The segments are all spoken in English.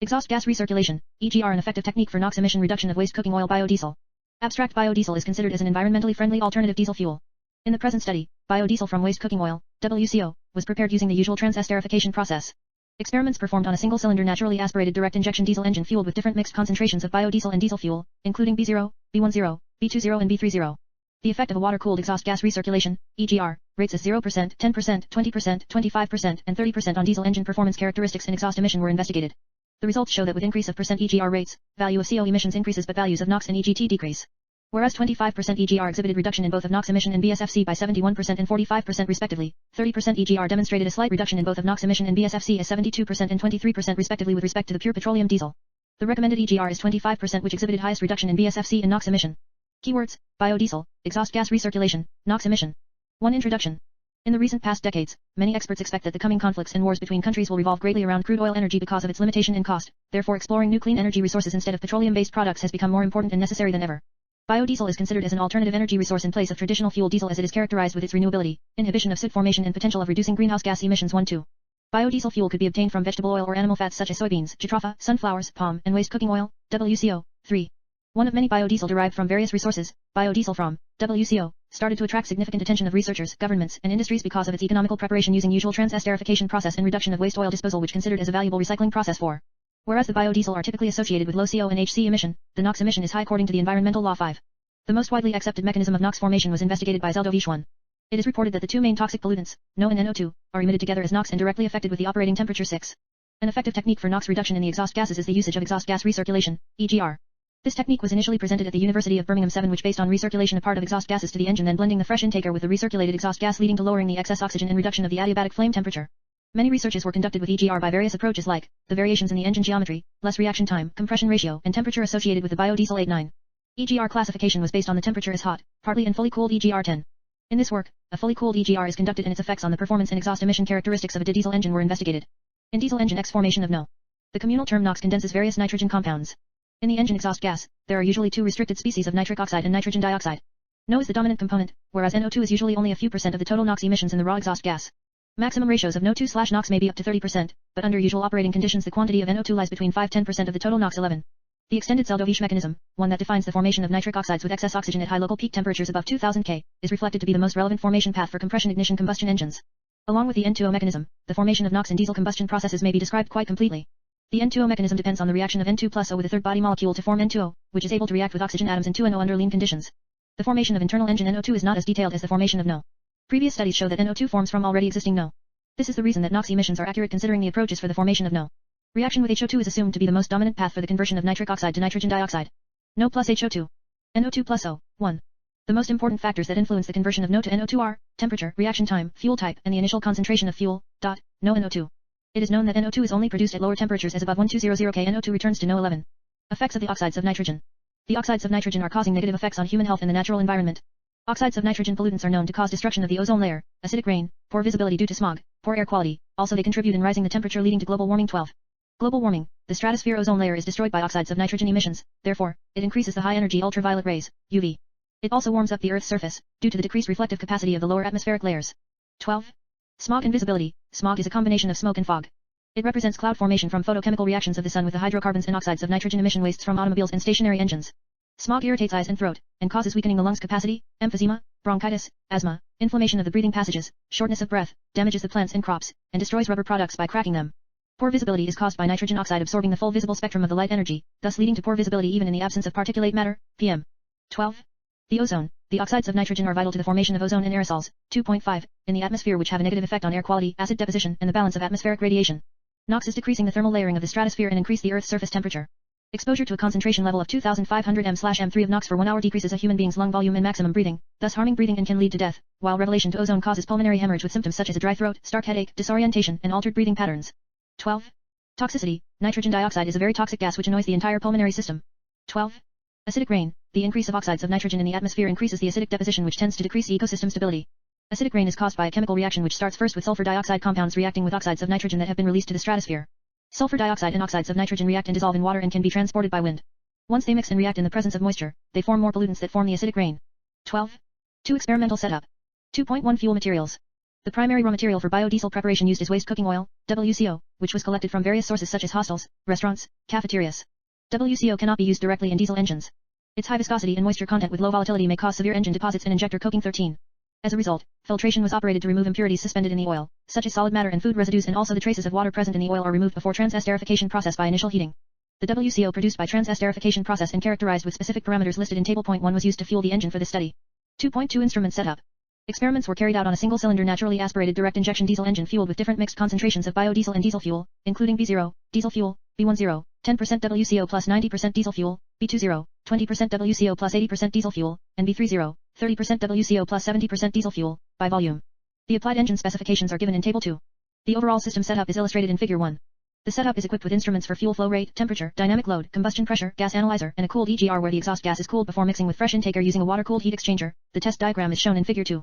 Exhaust gas recirculation, EGR, an effective technique for NOx emission reduction of waste cooking oil biodiesel. Abstract: biodiesel is considered as an environmentally friendly alternative diesel fuel. In the present study, biodiesel from waste cooking oil, WCO, was prepared using the usual transesterification process. Experiments performed on a single-cylinder naturally aspirated direct injection diesel engine fueled with different mixed concentrations of biodiesel and diesel fuel, including B0, B10, B20 and B30. The effect of a water-cooled exhaust gas recirculation, EGR, rates as 0%, 10%, 20%, 25%, and 30% on diesel engine performance characteristics and exhaust emission were investigated. The results show that with increase of %EGR rates, value of CO emissions increases but values of NOx and EGT decrease. Whereas 25% EGR exhibited reduction in both of NOx emission and BSFC by 71% and 45% respectively, 30% EGR demonstrated a slight reduction in both of NOx emission and BSFC as 72% and 23% respectively with respect to the pure petroleum diesel. The recommended EGR is 25%, which exhibited highest reduction in BSFC and NOx emission. Keywords: biodiesel, exhaust gas recirculation, NOx emission. 1. Introduction. In the recent past decades, many experts expect that the coming conflicts and wars between countries will revolve greatly around crude oil energy because of its limitation in cost. Therefore, exploring new clean energy resources instead of petroleum-based products has become more important and necessary than ever. Biodiesel is considered as an alternative energy resource in place of traditional fuel diesel as it is characterized with its renewability, inhibition of soot formation and potential of reducing greenhouse gas emissions. 1-2. Biodiesel fuel could be obtained from vegetable oil or animal fats such as soybeans, jatropha, sunflowers, palm, and waste cooking oil, WCO. 3. One of many biodiesel derived from various resources, biodiesel from WCO, started to attract significant attention of researchers, governments, and industries because of its economical preparation using usual transesterification process and reduction of waste oil disposal, which considered as a valuable recycling process for. Whereas the biodiesel are typically associated with low CO and HC emission, the NOx emission is high according to the Environmental Law 5. The most widely accepted mechanism of NOx formation was investigated by Zeldovich 1. It is reported that the two main toxic pollutants, NO and NO2, are emitted together as NOx and directly affected with the operating temperature 6. An effective technique for NOx reduction in the exhaust gases is the usage of exhaust gas recirculation, EGR. This technique was initially presented at the University of Birmingham 7, which based on recirculation of part of exhaust gases to the engine, then blending the fresh intaker with the recirculated exhaust gas, leading to lowering the excess oxygen and reduction of the adiabatic flame temperature. Many researches were conducted with EGR by various approaches like the variations in the engine geometry, less reaction time, compression ratio, and temperature associated with the biodiesel 8-9. EGR classification was based on the temperature as hot, partly and fully cooled EGR 10. In this work, a fully cooled EGR is conducted and its effects on the performance and exhaust emission characteristics of a diesel engine were investigated. In diesel engine X formation of NO, the communal term NOx condenses various nitrogen compounds. In the engine exhaust gas, there are usually two restricted species of nitric oxide and nitrogen dioxide. NO is the dominant component, whereas NO2 is usually only a few percent of the total NOx emissions in the raw exhaust gas. Maximum ratios of NO2/NOx may be up to 30%, but under usual operating conditions the quantity of NO2 lies between 5–10% of the total NOx. 11. The extended Zeldovich mechanism, one that defines the formation of nitric oxides with excess oxygen at high local peak temperatures above 2000 K, is reflected to be the most relevant formation path for compression ignition combustion engines. Along with the N2O mechanism, the formation of NOx in diesel combustion processes may be described quite completely. The N2O mechanism depends on the reaction of N2+O with a third body molecule to form N2O, which is able to react with oxygen atoms in 2NO under lean conditions. The formation of internal engine NO2 is not as detailed as the formation of NO. Previous studies show that NO2 forms from already existing NO. This is the reason that NOx emissions are accurate considering the approaches for the formation of NO. Reaction with HO2 is assumed to be the most dominant path for the conversion of nitric oxide to nitrogen dioxide. NO plus HO2. NO2 plus O. 1. The most important factors that influence the conversion of NO to NO2 are temperature, reaction time, fuel type, and the initial concentration of fuel. NO NO2. It is known that NO2 is only produced at lower temperatures as above 1200 K. NO2 returns to NO. 11. Effects of the oxides of nitrogen. The oxides of nitrogen are causing negative effects on human health and the natural environment. Oxides of nitrogen pollutants are known to cause destruction of the ozone layer, acidic rain, poor visibility due to smog, poor air quality. Also they contribute in rising the temperature leading to global warming. 12. Global warming. The stratosphere ozone layer is destroyed by oxides of nitrogen emissions, therefore, it increases the high-energy ultraviolet rays, UV. It also warms up the Earth's surface, due to the decreased reflective capacity of the lower atmospheric layers. 12. Smog and visibility. Smog is a combination of smoke and fog. It represents cloud formation from photochemical reactions of the sun with the hydrocarbons and oxides of nitrogen emission wastes from automobiles and stationary engines. Smog irritates eyes and throat, and causes weakening the lungs capacity, emphysema, bronchitis, asthma, inflammation of the breathing passages, shortness of breath, damages the plants and crops, and destroys rubber products by cracking them. Poor visibility is caused by nitrogen oxide absorbing the full visible spectrum of the light energy, thus leading to poor visibility even in the absence of particulate matter, PM. 12. The ozone. The oxides of nitrogen are vital to the formation of ozone and aerosols, 2.5, in the atmosphere, which have a negative effect on air quality, acid deposition, and the balance of atmospheric radiation. NOx is decreasing the thermal layering of the stratosphere and increase the Earth's surface temperature. Exposure to a concentration level of 2500 m/m3 of NOx for 1 hour decreases a human being's lung volume and maximum breathing, thus harming breathing and can lead to death, while revelation to ozone causes pulmonary hemorrhage with symptoms such as a dry throat, stark headache, disorientation, and altered breathing patterns. 12. Toxicity. Nitrogen dioxide is a very toxic gas which annoys the entire pulmonary system. 12. Acidic rain. The increase of oxides of nitrogen in the atmosphere increases the acidic deposition, which tends to decrease ecosystem stability. Acidic rain is caused by a chemical reaction which starts first with sulfur dioxide compounds reacting with oxides of nitrogen that have been released to the stratosphere. Sulfur dioxide and oxides of nitrogen react and dissolve in water and can be transported by wind. Once they mix and react in the presence of moisture, they form more pollutants that form the acidic rain. 12. 2. Experimental setup. 2.1 Fuel materials. The primary raw material for biodiesel preparation used is waste cooking oil, WCO, which was collected from various sources such as hostels, restaurants, cafeterias. WCO cannot be used directly in diesel engines. Its high viscosity and moisture content with low volatility may cause severe engine deposits and injector coking 13. As a result, filtration was operated to remove impurities suspended in the oil, such as solid matter and food residues, and also the traces of water present in the oil are removed before transesterification process by initial heating. The WCO produced by transesterification process and characterized with specific parameters listed in Table Point 1 was used to fuel the engine for this study. 2.2 Instrument setup. Experiments were carried out on a single-cylinder naturally aspirated direct injection diesel engine fueled with different mixed concentrations of biodiesel and diesel fuel, including B0, diesel fuel, B10, 10% WCO plus 90% diesel fuel, B20, 20% WCO plus 80% diesel fuel, and B30, 30% WCO plus 70% diesel fuel, by volume. The applied engine specifications are given in Table 2. The overall system setup is illustrated in Figure 1. The setup is equipped with instruments for fuel flow rate, temperature, dynamic load, combustion pressure, gas analyzer, and a cooled EGR where the exhaust gas is cooled before mixing with fresh intake air using a water-cooled heat exchanger. The test diagram is shown in Figure 2.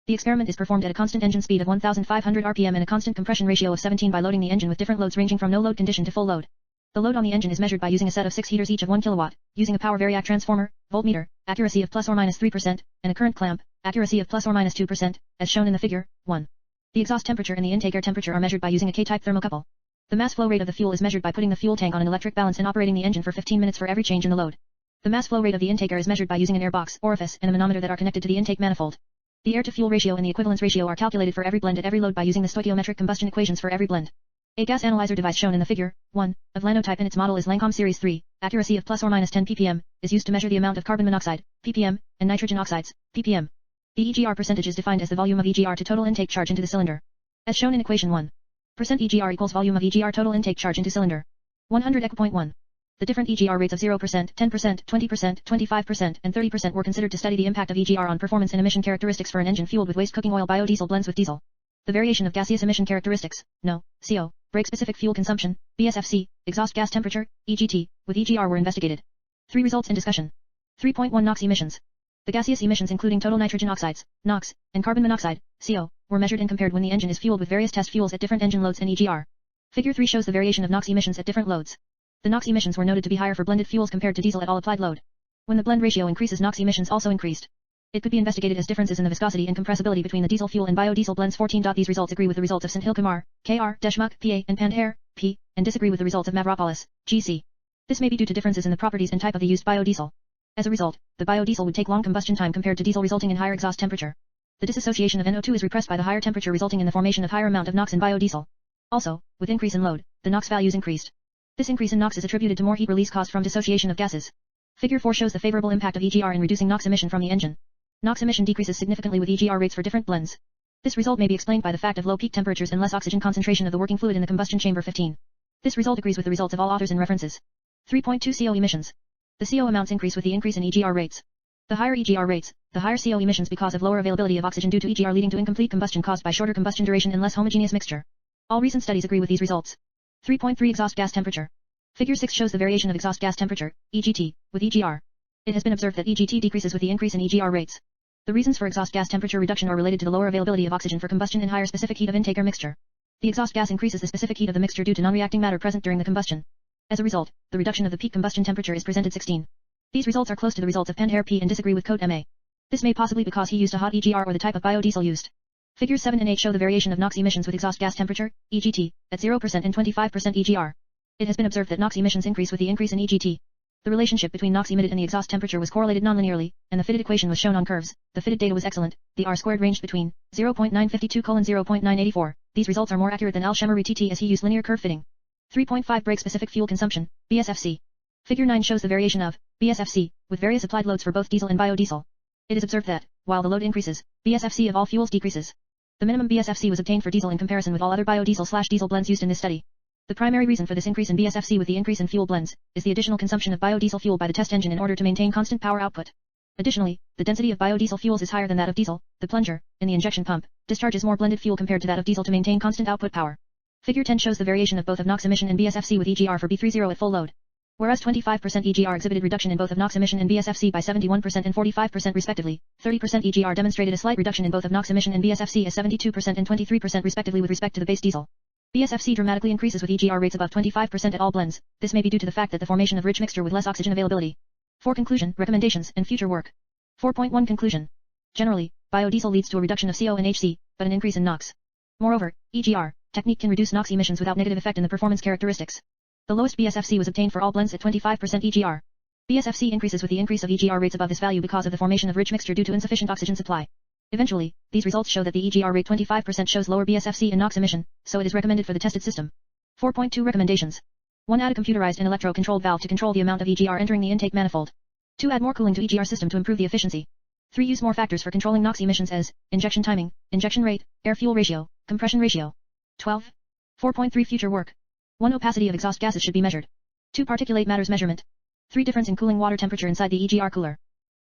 The experiment is performed at a constant engine speed of 1,500 rpm and a constant compression ratio of 17 by loading the engine with different loads ranging from no load condition to full load. The load on the engine is measured by using a set of 6 heaters each of 1 kilowatt, using a power variac transformer, voltmeter, accuracy of plus or minus 3%, and a current clamp, accuracy of plus or minus 2%, as shown in the Figure 1. The exhaust temperature and the intake air temperature are measured by using a K-type thermocouple. The mass flow rate of the fuel is measured by putting the fuel tank on an electric balance and operating the engine for 15 minutes for every change in the load. The mass flow rate of the intake air is measured by using an air box, orifice, and a manometer that are connected to the intake manifold. The air-to-fuel ratio and the equivalence ratio are calculated for every blend at every load by using the stoichiometric combustion equations for every blend. A gas analyzer device shown in the Figure 1, of lanotype and its model is Lancome Series 3, accuracy of plus or minus 10 ppm, is used to measure the amount of carbon monoxide, ppm, and nitrogen oxides, ppm. The EGR percentage is defined as the volume of EGR to total intake charge into the cylinder. As shown in Equation 1. Percent EGR equals volume of EGR total intake charge into cylinder. 100 Eq.1. The different EGR rates of 0%, 10%, 20%, 25%, and 30% were considered to study the impact of EGR on performance and emission characteristics for an engine fueled with waste cooking oil biodiesel blends with diesel. The variation of gaseous emission characteristics, NO, CO, brake-specific fuel consumption, BSFC, exhaust gas temperature, EGT, with EGR were investigated. 3 results in discussion. 3.1 NOx emissions. The gaseous emissions including total nitrogen oxides, NOx, and carbon monoxide, CO, were measured and compared when the engine is fueled with various test fuels at different engine loads and EGR. Figure 3 shows the variation of NOx emissions at different loads. The NOx emissions were noted to be higher for blended fuels compared to diesel at all applied load. When the blend ratio increases, NOx emissions also increased. It could be investigated as differences in the viscosity and compressibility between the diesel fuel and biodiesel blends. 14. These results agree with the results of St. Hilkumar, KR, Deshmukh, PA, and Maher, P, and disagree with the results of Mavropoulos, GC. This may be due to differences in the properties and type of the used biodiesel. As a result, the biodiesel would take long combustion time compared to diesel, resulting in higher exhaust temperature. The dissociation of NO2 is repressed by the higher temperature, resulting in the formation of higher amount of NOx in biodiesel. Also, with increase in load, the NOx values increased. This increase in NOx is attributed to more heat release caused from dissociation of gases. Figure 4 shows the favorable impact of EGR in reducing NOx emission from the engine. NOx emission decreases significantly with EGR rates for different blends. This result may be explained by the fact of low peak temperatures and less oxygen concentration of the working fluid in the combustion chamber. 15. This result agrees with the results of all authors and references. 3.2 CO emissions. The CO amounts increase with the increase in EGR rates. The higher EGR rates, the higher CO emissions because of lower availability of oxygen due to EGR, leading to incomplete combustion caused by shorter combustion duration and less homogeneous mixture. All recent studies agree with these results. 3.3 Exhaust gas temperature. Figure 6 shows the variation of exhaust gas temperature, EGT, with EGR. It has been observed that EGT decreases with the increase in EGR rates. The reasons for exhaust gas temperature reduction are related to the lower availability of oxygen for combustion and higher specific heat of intake air mixture. The exhaust gas increases the specific heat of the mixture due to non-reacting matter present during the combustion. As a result, the reduction of the peak combustion temperature is presented. 16. These results are close to the results of Maher P and disagree with Code MA. This may possibly because he used a hot EGR or the type of biodiesel used. Figures 7 and 8 show the variation of NOx emissions with exhaust gas temperature, EGT, at 0% and 25% EGR. It has been observed that NOx emissions increase with the increase in EGT. The relationship between NOx emitted and the exhaust temperature was correlated nonlinearly, and the fitted equation was shown on curves. The fitted data was excellent. The R-squared ranged between 0.952:0.984. These results are more accurate than Al-Shemari TT as he used linear curve fitting. 3.5 Brake-specific fuel consumption, BSFC. Figure 9 shows the variation of BSFC with various applied loads for both diesel and biodiesel. It is observed that, while the load increases, BSFC of all fuels decreases. The minimum BSFC was obtained for diesel in comparison with all other biodiesel/diesel blends used in this study. The primary reason for this increase in BSFC with the increase in fuel blends is the additional consumption of biodiesel fuel by the test engine in order to maintain constant power output. Additionally, the density of biodiesel fuels is higher than that of diesel. The plunger, in the injection pump, discharges more blended fuel compared to that of diesel to maintain constant output power. Figure 10 shows the variation of both of NOx emission and BSFC with EGR for B30 at full load. Whereas 25% EGR exhibited reduction in both of NOx emission and BSFC by 71% and 45% respectively, 30% EGR demonstrated a slight reduction in both of NOx emission and BSFC as 72% and 23% respectively with respect to the base diesel. BSFC dramatically increases with EGR rates above 25% at all blends. This may be due to the fact that the formation of rich mixture with less oxygen availability. For conclusion, recommendations, and future work. 4.1 Conclusion. Generally, biodiesel leads to a reduction of CO and HC, but an increase in NOx. Moreover, EGR technique can reduce NOx emissions without negative effect in the performance characteristics. The lowest BSFC was obtained for all blends at 25% EGR. BSFC increases with the increase of EGR rates above this value because of the formation of rich mixture due to insufficient oxygen supply. Eventually, these results show that the EGR rate 25% shows lower BSFC and NOx emission, so it is recommended for the tested system. 4.2 Recommendations. 1. Add a computerized and electro-controlled valve to control the amount of EGR entering the intake manifold. 2. Add more cooling to EGR system to improve the efficiency. 3. Use more factors for controlling NOx emissions as injection timing, injection rate, air-fuel ratio, compression ratio. 12. 4.3 Future work. 1. Opacity of exhaust gases should be measured. 2. Particulate matters measurement. 3. Difference in cooling water temperature inside the EGR cooler.